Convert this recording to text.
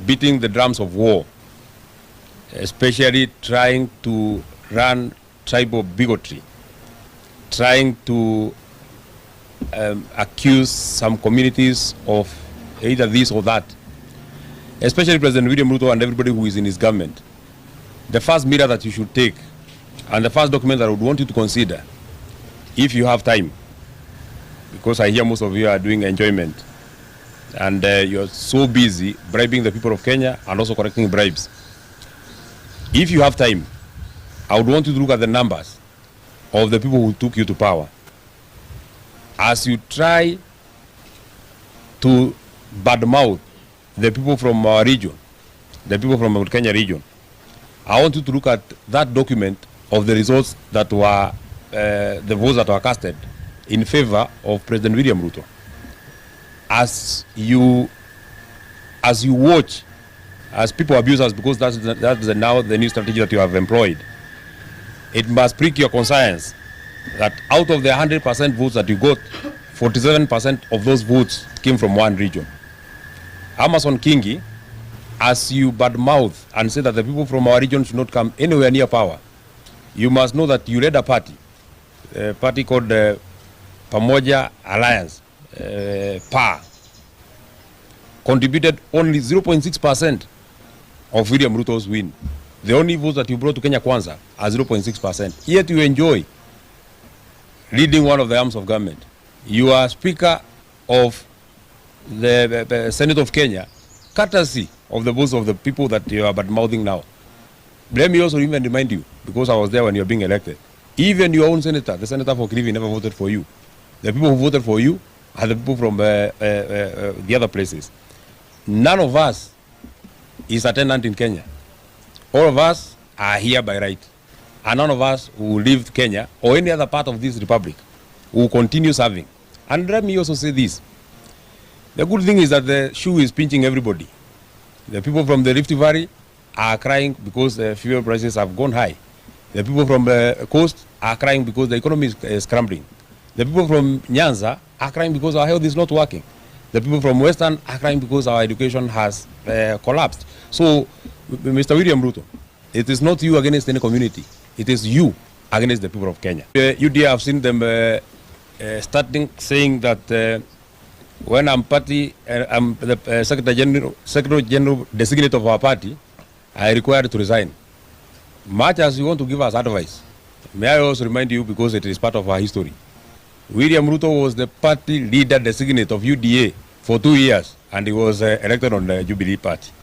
beating the drums of war, especially trying to run tribal bigotry, trying to accuse some communities of either this or that, especially President William Ruto and everybody who is in his government. The first mirror that you should take, and the first document that I would want you to consider, if you have time, because I hear most of you are doing enjoyment, and you're so busy bribing the people of Kenya and also collecting bribes. If you have time, I would want you to look at the numbers of the people who took you to power. As you try to badmouth the people from our region, the people from the Kenya region, I want you to look at that document of the results that were, the votes that were casted in favor of President William Ruto. As you watch, as people abuse us, because that's now the new strategy that you have employed, it must prick your conscience that out of the 100% votes that you got, 47% of those votes came from one region. Amason Kingi, as you badmouth and say that the people from our region should not come anywhere near power, you must know that you led a party called Pamoja Alliance, PA, contributed only 0.6% of William Ruto's win. The only votes that you brought to Kenya Kwanza are 0.6%. Yet you enjoy leading one of the arms of government. You are Speaker of the Senate of Kenya, courtesy of the votes of the people that you are badmouthing now. Let me also even remind you, because I was there when you were being elected, even your own senator, the senator for Kilifi, never voted for you. The people who voted for you are the people from the other places. None of us is a tenant in Kenya. All of us are here by right. And none of us who leave Kenya or any other part of this republic will continue serving. And let me also say this. The good thing is that the shoe is pinching everybody. The people from the Rift Valley are crying because the fuel prices have gone high. The people from the coast are crying because the economy is crumbling. The people from Nyanza are crying because our health is not working. The people from Western are crying because our education has collapsed. So, Mr. William Ruto, it is not you against any community. It is you against the people of Kenya. You dear, I've seen them starting saying that when I'm the Secretary General designate of our party, I required to resign. Much as you want to give us advice, may I also remind you, because it is part of our history, William Ruto was the party leader designate of UDA for 2 years, and he was elected on the Jubilee Party.